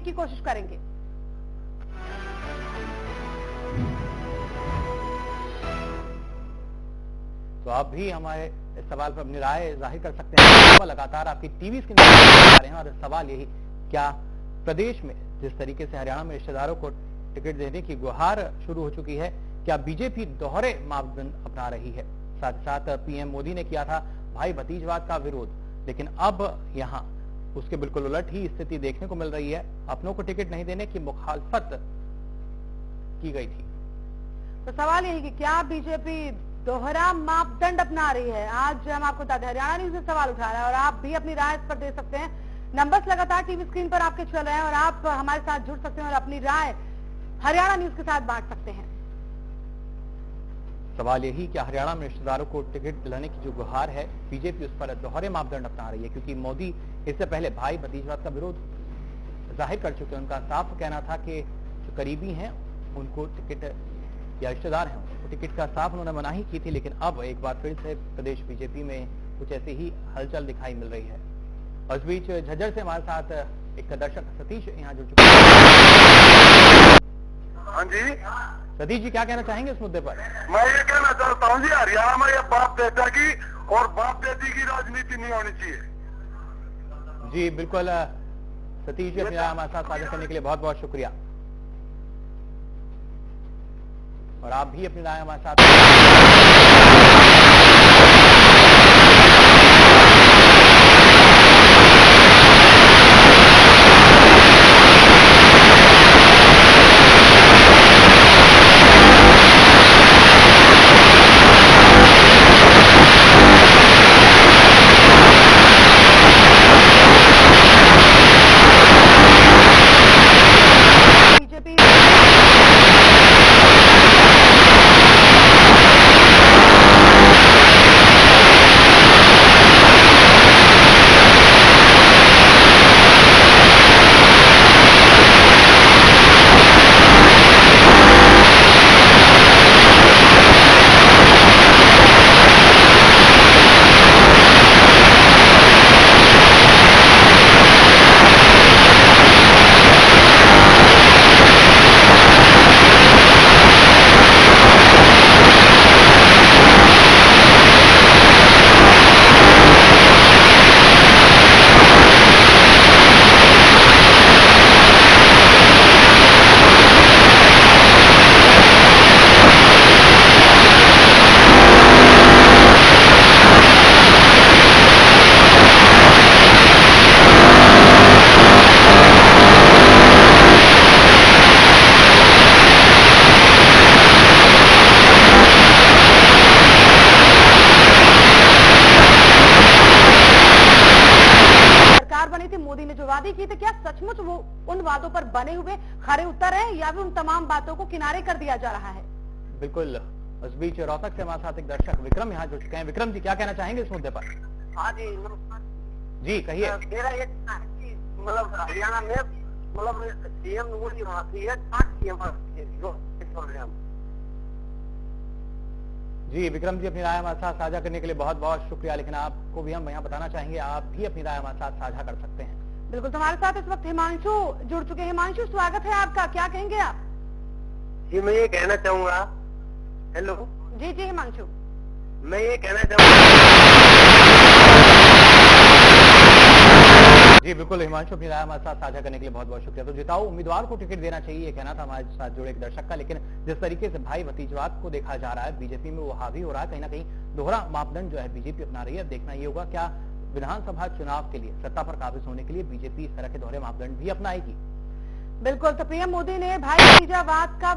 की कोशिश करेंगे। तो आप भी हमारे इस सवाल पर अपनी राय जाहिर कर सकते हैं। लगातार आपकी टीवी स्क्रीन पर आ रहे हैं और सवाल यही, क्या प्रदेश में जिस तरीके से हरियाणा में रिश्तेदारों को टिकट देने की गुहार शुरू हो चुकी है, क्या बीजेपी दोहरे मापदंड अपना रही है? साथ ही साथ पीएम मोदी ने किया था भाई भतीजवाद का विरोध, लेकिन अब यहाँ उसके बिल्कुल उलट ही स्थिति देखने को मिल रही है। अपनों को टिकट नहीं देने की मुखालफत की गई थी। तो सवाल यही कि क्या बीजेपी दोहरा मापदंड अपना रही है? आज हम आपको बताते हैं, हरियाणा न्यूज से सवाल उठा रहा है और आप भी अपनी राय इस पर दे सकते हैं। नंबर्स लगातार टीवी स्क्रीन पर आपके चल रहे हैं और आप हमारे साथ जुड़ सकते हैं और अपनी राय हरियाणा न्यूज के साथ बांट सकते हैं। सवाल यही कि हरियाणा में रिश्तेदारों को टिकट दिलाने की जो गुहार है, बीजेपी उस पर दोहरे मापदंड अपना रही है, क्योंकि मोदी इससे पहले भाई भतीजवाद का विरोध जाहिर कर चुके हैं। उनका साफ कहना था कि जो करीबी हैं उनको टिकट, या रिश्तेदार हैं उनको टिकट का साफ उन्होंने मनाही की थी। लेकिन अब एक बार फिर से प्रदेश बीजेपी में कुछ ऐसी ही हलचल दिखाई मिल रही है। और इस बीच झज्जर से हमारे साथ एक दर्शक सतीश यहाँ जुड़ चुके हैं। हाँ जी, सतीश जी क्या कहना चाहेंगे इस मुद्दे पर? मैं ये कहना चाहता हूँ जी, हरियाणा में ये बाप बेटा की और बाप बेटी की राजनीति नहीं होनी चाहिए। जी बिल्कुल सतीश जी, अपनी राय हमारे साथ साझा करने के लिए बहुत बहुत शुक्रिया। और आप भी अपनी राय हमारे साथ मोदी ने जो वादे किए थे, क्या सचमुच वो उन वादों पर बने हुए खरे उतर है या फिर उन तमाम बातों को किनारे कर दिया जा रहा है? बिल्कुल। इस बीच रोहतक से हमारे साथ एक दर्शक विक्रम यहाँ जुड़ चुके हैं। विक्रम जी क्या कहना चाहेंगे इस मुद्दे पर? हाँ जी, जी कहिए। मेरा एक मतलब हरियाणा में मतलब सीएम मोदी होती है, 5 सीएम। जी विक्रम जी, अपनी राय हमारे साथ साझा करने के लिए बहुत बहुत शुक्रिया। लेकिन आपको भी हम यहाँ बताना चाहेंगे, आप भी अपनी राय हमारे साथ साझा कर सकते हैं। बिल्कुल, हमारे साथ इस वक्त हिमांशु जुड़ चुके हैं। हिमांशु, स्वागत है आपका, क्या कहेंगे आप? जी मैं ये कहना चाहूंगा, हेलो जी जी हिमांशु, मैं ये कहना चाहूंगा। जी बिल्कुल हिमांशु, अपनी राय हमारे साथ साझा करने के लिए बहुत बहुत शुक्रिया। तो जिताऊ उम्मीदवार को टिकट देना चाहिए, ये कहना था हमारे साथ जुड़े एक दर्शक का। लेकिन जिस तरीके से भाई भतीजवाद को देखा जा रहा है बीजेपी में, वो हावी हो रहा है। कहीं ना कहीं दोहरा मापदंड जो है बीजेपी अपना रही है। देखना ये होगा क्या विधानसभा चुनाव के लिए सत्ता पर काबिज होने के लिए बीजेपी इस तरह के दोहरे मापदंड भी अपनाएगी। बिल्कुल, तो पीएम मोदी ने भाई भतीजावाद का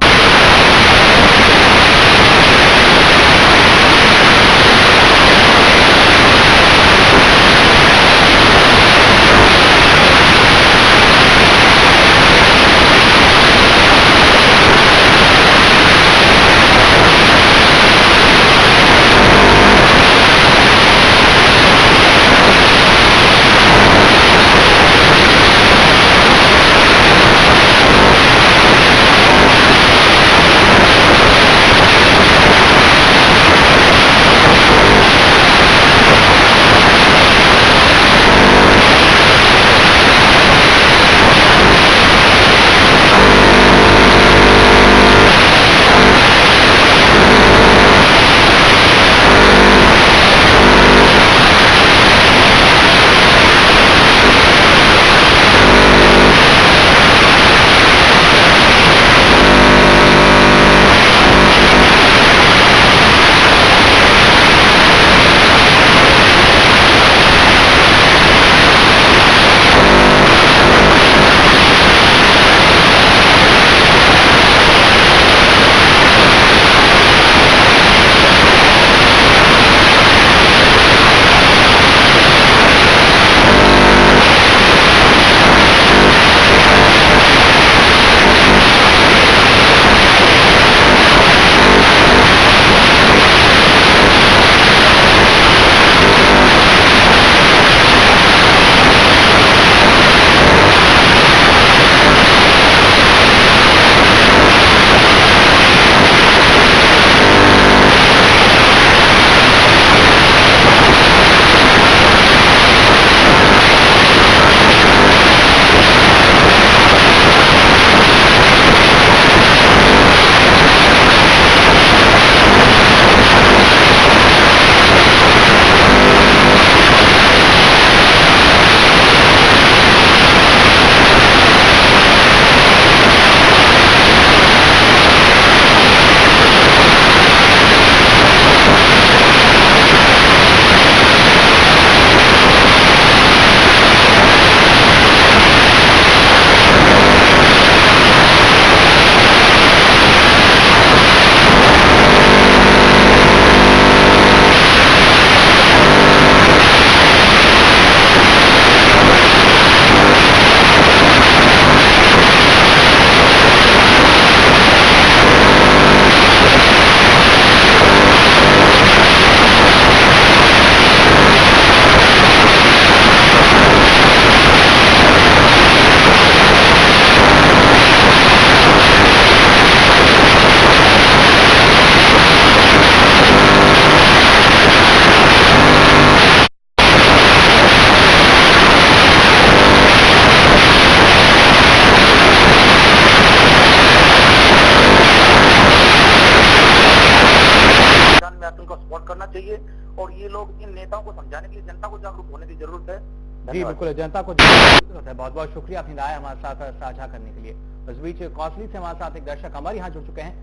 ये लोग इन नेताओं को समझाने के लिए जनता को जागरूक होने की जरूरत है। जी बिल्कुल, जनता को जरूरत है। बहुत बहुत शुक्रिया अपनी राय हमारे साथ साझा करने के लिए। इस बीच कौसली से हमारे साथ एक दर्शक अमर यहाँ जुड़ चुके हैं।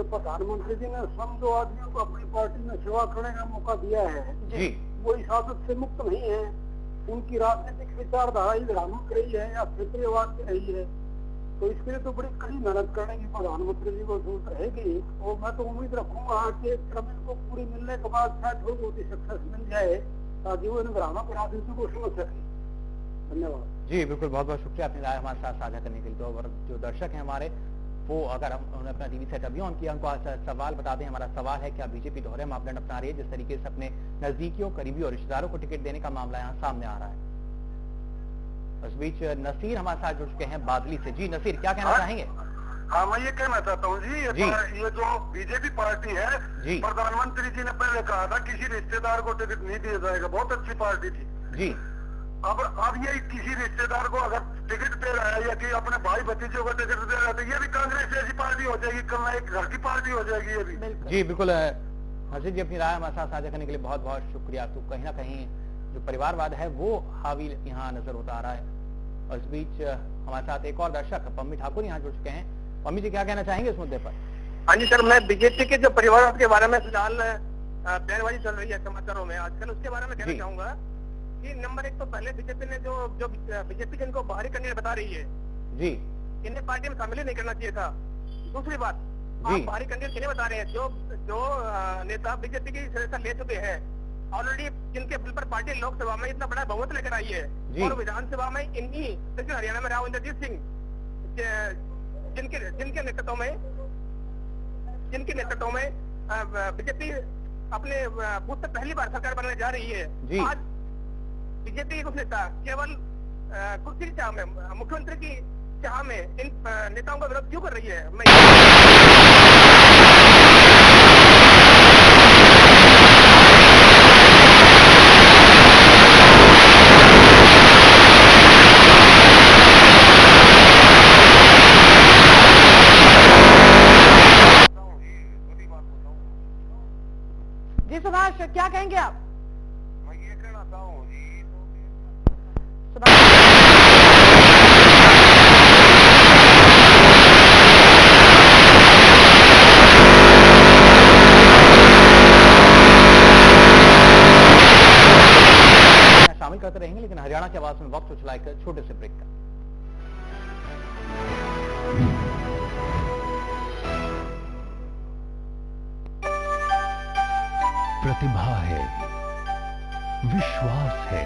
प्रधानमंत्री जी ने सम दो आदमियों को अपनी पार्टी में सेवा करने का मौका दिया है जी, वो इस आदत से मुक्त नहीं है। उनकी राजनीतिक विचारधारा ही भ्रामक रही है या क्षेत्रीयवाद की रही है, तो इसके लिए तो बड़ी कड़ी मेहनत करने की प्रधानमंत्री जी को जरूरत रहेगी। और मैं तो उम्मीद रखूंगा कि एक क्रम इनको पूरी मिलने के बाद शायद थोड़ी बहुत सक्सेस मिल जाए ताकि वो इन भ्रामक राजनीति को समझ सके। धन्यवाद। जी बिल्कुल, बहुत बहुत शुक्रिया अपनी राय हमारे साथ साझा करने के लिए। तो जो दर्शक हैं हमारे, वो अगर हम उन्होंने अपना टीवी सेट अभी ऑन किया, उनको आज सवाल बता दें। हमारा सवाल है, क्या बीजेपी दोहरे मापदंड अपना रही है जिस तरीके से अपने नजदीकियों, करीबी और रिश्तेदारों को टिकट देने का मामला यहाँ सामने आ रहा है। इस बीच नसीर हमारे साथ जुड़ चुके हैं बादली से। जी नसीर, क्या कहना चाहेंगे? हाँ, मैं ये कहना चाहता हूँ जी, ये जो बीजेपी पार्टी है, प्रधानमंत्री जी ने पहले कहा था किसी रिश्तेदार को टिकट नहीं दिया जाएगा, बहुत अच्छी पार्टी थी जी। अब ये किसी रिश्तेदार को अगर टिकट दे रहा है या कि अपने भाई भतीजों को टिकट दे रहा है, तो ये भी कांग्रेस जैसी पार्टी हो जाएगी, कल एक घर की पार्टी हो जाएगी ये भी। जी बिल्कुल, हर्षित जी अपनी राय हमारे साथ साझा करने के लिए बहुत बहुत शुक्रिया। तो कहीं ना कहीं जो परिवारवाद है वो हावी यहाँ नजर होता आ रहा है। और इस बीच हमारे साथ एक और दर्शक पम्मी ठाकुर यहाँ जुड़ चुके हैं। पम्मी जी, क्या कहना चाहेंगे इस मुद्दे पर? हाँ जी सर, मैं बीजेपी के जो परिवारवाद के बारे में फिलहाल बयानबाजी चल रही है समाचारों में आजकल, उसके बारे में कहना चाहूंगा कि नंबर एक तो पहले बीजेपी ने जो बीजेपी जिनको बाहरी कैंडिडेट बता रही है जी, इन्हें पार्टी में शामिल ही नहीं करना चाहिए था। दूसरी बात, आप बाहरी कैंडिडेट किन्हें बता रहे हैं? जो नेता बीजेपी की सदस्यता ले चुके हैं ऑलरेडी, जिनके बिल पर पार्टी लोकसभा में इतना बड़ा बहुमत लेकर आई है और विधानसभा में इन्हीं दक्षिण हरियाणा में राव इंद्रजीत सिंह जिनके नेतृत्व में बीजेपी अपने बूथ से पहली बार सरकार बनने जा रही है। आज बीजेपी कुछ नेता केवल कुर्सी की चाह में, मुख्यमंत्री की चाह में इन नेताओं का विरोध क्यों कर रही है? जी सुभाष, क्या कहेंगे आप? मैं ये कहना चाहूँ जी, सुभाष शामिल करते रहेंगे, लेकिन हरियाणा की आवाज में वक्त हो चला एक छोटे से ब्रेक का। प्रतिभा है, विश्वास है,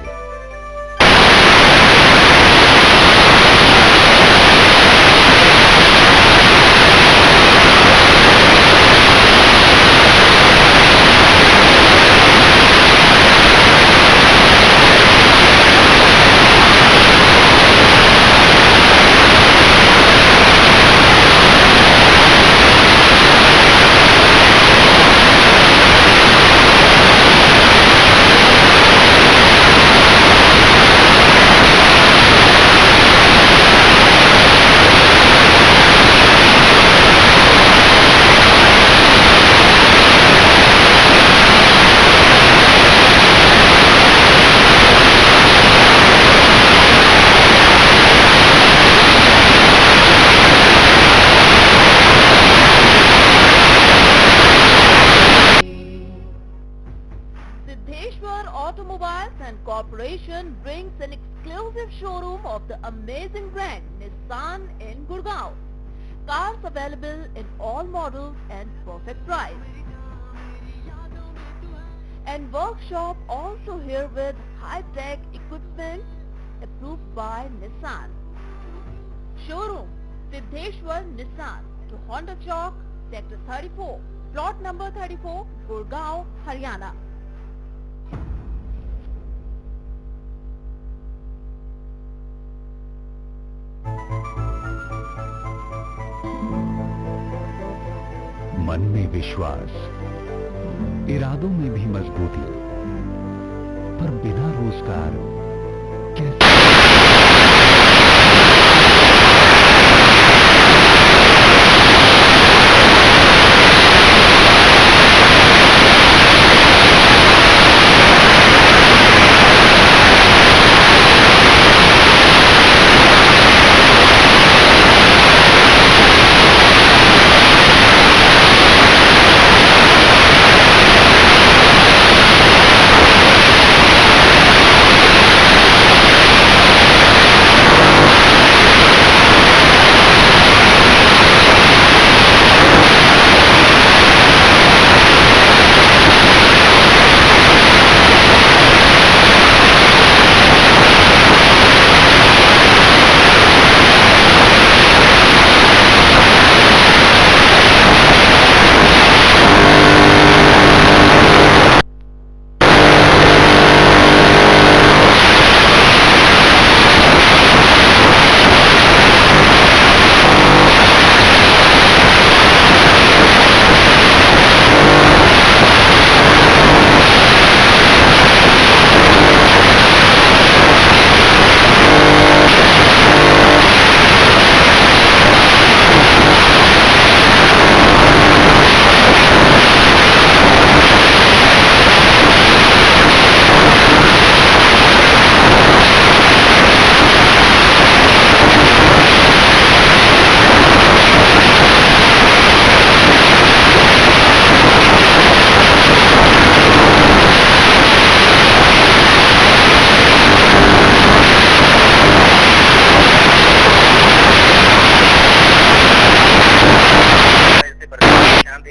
Siddheshwar Automobiles and Corporation brings an exclusive showroom of the amazing brand Nissan in Gurgaon. Cars available in all models and perfect price. And workshop also here with high-tech equipment approved by Nissan. Showroom Siddheshwar Nissan to Honda Chowk, Sector 34, plot number 34, Gurgaon, Haryana. मन में विश्वास, इरादों में भी मजबूती, पर बिना रोजगार कैसे?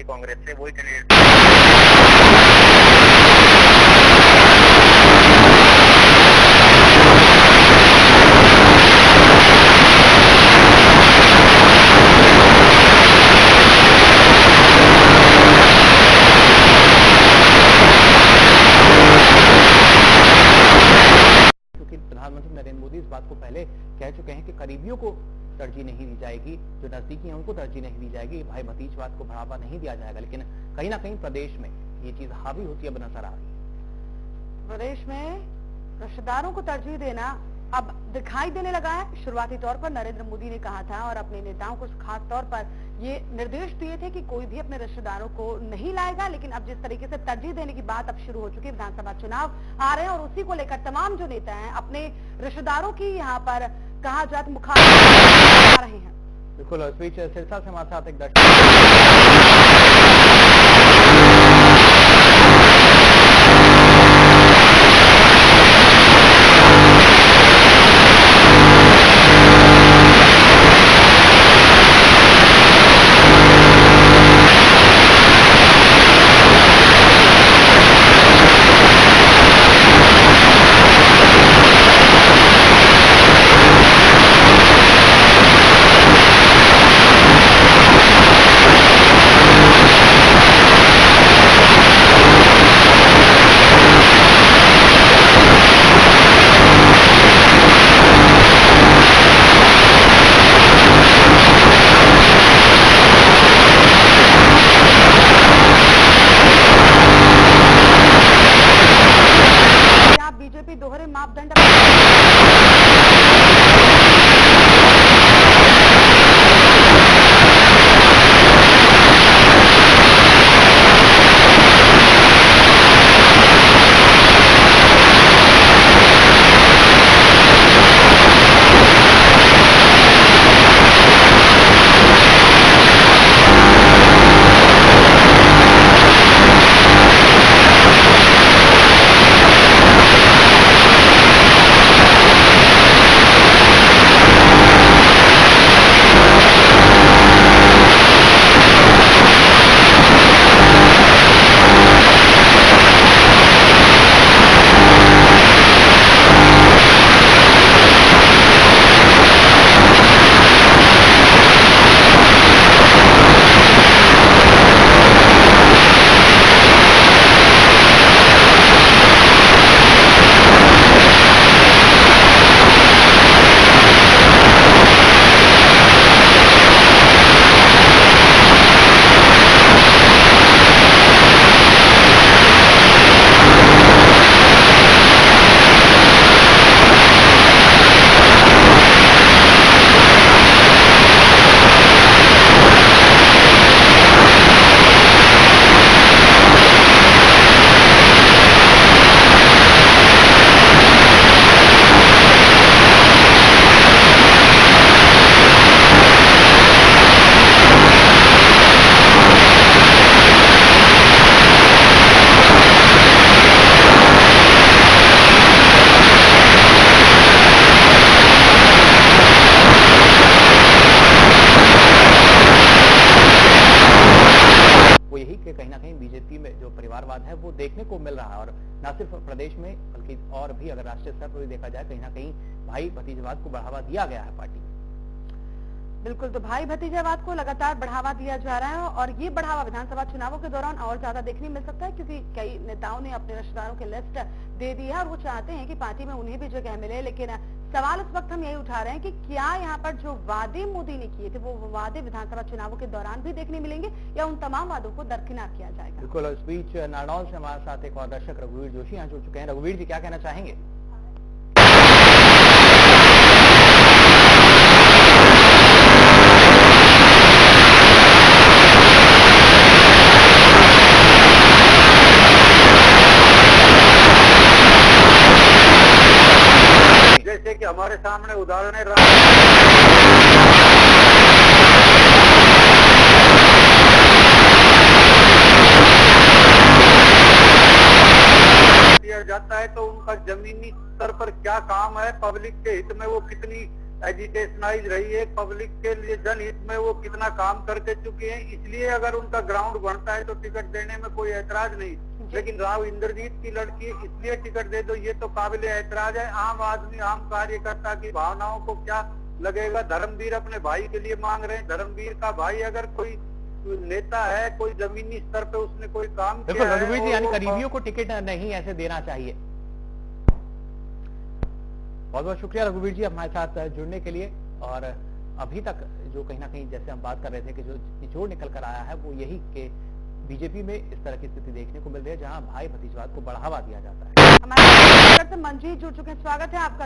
कांग्रेस से वही कैंडिडेट प्रधानमंत्री नरेंद्र मोदी इस बात को पहले कह चुके हैं कि करीबियों को तरजीह नहीं दी जाएगी, जो नजदीकी हैं उनको तरजीह नहीं दी जाएगी, भाई भतीजवाद को बढ़ावा नहीं दिया जाएगा। लेकिन कहीं ना कहीं प्रदेश में ये चीज हावी होती है नजर आ रही है। प्रदेश में रिश्तेदारों को तरजीह देना अब दिखाई देने लगा है। शुरुआती तौर पर नरेंद्र मोदी ने कहा था और अपने नेताओं को खास तौर पर ये निर्देश दिए थे कि कोई भी अपने रिश्तेदारों को नहीं लाएगा, लेकिन अब जिस तरीके से तरजीह देने की बात अब शुरू हो चुकी है, विधानसभा चुनाव आ रहे हैं और उसी को लेकर तमाम जो नेता हैं अपने रिश्तेदारों की यहाँ पर कहा जाए तो मुखातिब आ रहे हैं। बिल्कुल, इस बीच सिरसा से हमारे साथ एक दर्शक बीजेपी दोहरे मापदंड कहीं ना कहीं बीजेपी में जो परिवारवाद है वो देखने को मिल रहा है और न सिर्फ प्रदेश में बल्कि और भी अगर राष्ट्रीय स्तर पर भी देखा जाए कहीं ना कहीं भाई भतीजावाद को बढ़ावा दिया गया है पार्टी में। बिल्कुल, तो भाई भतीजावाद को लगातार बढ़ावा दिया जा रहा है और ये बढ़ावा विधानसभा चुनावों के दौरान और ज्यादा देखने मिल सकता है क्योंकि कई नेताओं ने अपने रिश्तेदारों की लिस्ट दे दी है और वो चाहते हैं कि पार्टी में उन्हें भी जगह मिले। लेकिन सवाल इस वक्त हम यही उठा रहे हैं कि क्या यहाँ पर जो वादे मोदी ने किए थे वो वादे विधानसभा चुनावों के दौरान भी देखने मिलेंगे या उन तमाम वादों को दरकिनार किया जाएगा। बिल्कुल, इस बीच नारनौल से हमारे साथ एक और दर्शक रघुवीर जोशी यहाँ जुड़ चुके हैं। रघुवीर जी, क्या कहना चाहेंगे? जैसे कि हमारे सामने उदाहरण है दिया जाता है तो उनका जमीनी स्तर पर क्या काम है, पब्लिक के हित में वो कितनी एजिटेशनाइज रही है, पब्लिक के लिए जनहित में वो कितना काम करके चुके हैं, इसलिए अगर उनका ग्राउंड बनता है तो टिकट देने में कोई ऐतराज नहीं। लेकिन राव इंद्रजीत की लड़की इसलिए टिकट दे दो ये तो काबिले ऐतराज है। आम आदमी, आम कार्यकर्ता की भावनाओं को क्या लगेगा? धर्मवीर अपने भाई के लिए मांग रहे हैं। धर्मवीर का भाई अगर कोई नेता है, कोई जमीनी स्तर पे उसने कोई काम किया है, रघुवीर जी, यानी करीबियों को टिकट नहीं ऐसे देना चाहिए। बहुत बहुत शुक्रिया रघुवीर जी हमारे साथ जुड़ने के लिए। और अभी तक जो कहीं ना कहीं जैसे हम बात कर रहे थे कि जो निचोड़ निकल कर आया है वो यही कि बीजेपी में इस तरह की स्थिति देखने को मिल रही है जहां भाई भतीजवाद को बढ़ावा दिया जाता है। हमारे से मंजीत जुड़ चुके हैं, स्वागत है आपका।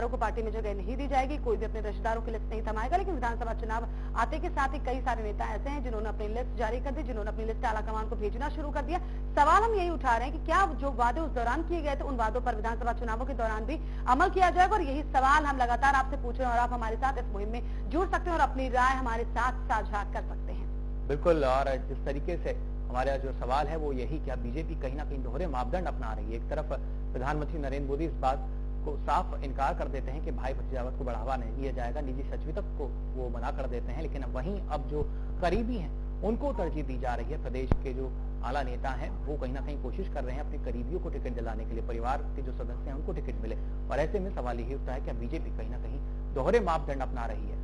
को पार्टी में जगह नहीं दी जाएगी, कोई भी अपने रिश्तेदारों की लिस्ट नहीं थमाएगा। लेकिन विधानसभा चुनाव आते के साथ ही कई सारे नेता ऐसे हैं जिन्होंने अपनी लिस्ट जारी कर दी, जिन्होंने अपनी लिस्ट आलाकमान को भेजना शुरू कर दिया। सवाल हम यही उठा रहे हैं कि क्या जो वादे उस दौरान किए गए थे उन वादों पर विधानसभा चुनावों के दौरान भी अमल किया जाएगा, और यही सवाल हम लगातार आपसे पूछ रहे हैं और आप हमारे साथ इस मुहिम में जुड़ सकते हैं और अपनी राय हमारे साथ साझा कर सकते हैं। बिल्कुल, और जिस तरीके से हमारा जो सवाल है वो यही, क्या बीजेपी कहीं ना कहीं दोहरे मापदंड अपना रही है। एक तरफ प्रधानमंत्री नरेंद्र मोदी इस बात को साफ इनकार कर देते हैं कि भाई भतीजावत को बढ़ावा नहीं दिया जाएगा, निजी सचिव को वो मना कर देते हैं, लेकिन वहीं अब जो करीबी हैं उनको तरजीह दी जा रही है। प्रदेश के जो आला नेता हैं वो कहीं ना कहीं कोशिश कर रहे हैं अपने करीबियों को टिकट दिलाने के लिए, परिवार के जो सदस्य हैं उनको टिकट मिले। और ऐसे में सवाल यही उठता है कि बीजेपी कहीं ना कहीं दोहरे मापदंड अपना रही है,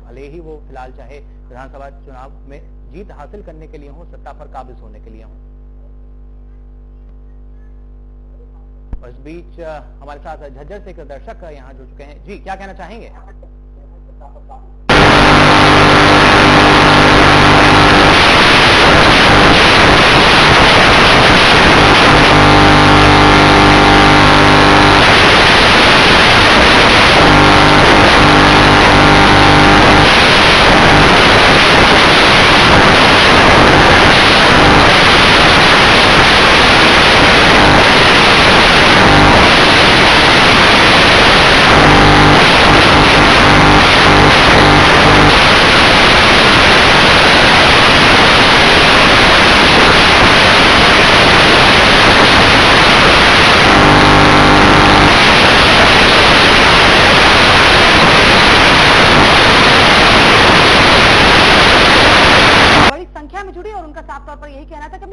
भले ही वो फिलहाल चाहे विधानसभा चुनाव में जीत हासिल करने के लिए हो, सत्ता पर काबिज होने के लिए हो। और इस बीच हमारे साथ झज्जर से एक दर्शक यहाँ जुड़ चुके हैं। जी, क्या कहना चाहेंगे?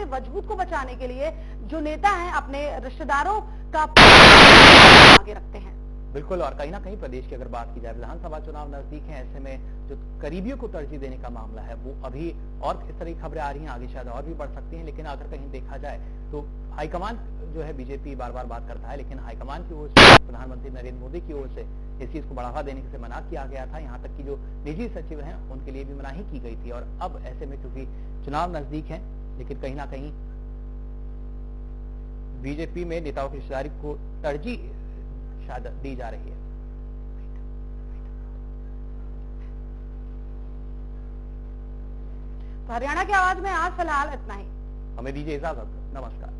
वजूद को बचाने के लिए जो नेता हैं अपने रिश्तेदारों का आगे रखते हैं। बिल्कुल, और कहीं ना कहीं प्रदेश की अगर बात की जाए, विधानसभा चुनाव नजदीक है, ऐसे में जो करीबियों को तरजीह देने का मामला है वो अभी, और इस तरह की खबरें आ रही हैं, आगे शायद और भी बढ़ सकती हैं। लेकिन अगर कहीं देखा जाए तो हाईकमान जो है, बीजेपी बार बार बात करता है, लेकिन हाईकमान की ओर से, प्रधानमंत्री नरेंद्र मोदी की ओर से इस चीज को बढ़ावा देने से मना किया गया था। यहाँ तक कि जो निजी सचिव हैं उनके लिए भी मनाही की गई थी। और अब ऐसे में क्योंकि चुनाव नजदीक है, लेकिन कहीं ना कहीं बीजेपी में नेताओं की रिश्तेदारी को तरजीह शायद दी जा रही है। तो हरियाणा की आवाज में आज फिलहाल इतना ही। हमें दीजिए इजाजत, नमस्कार।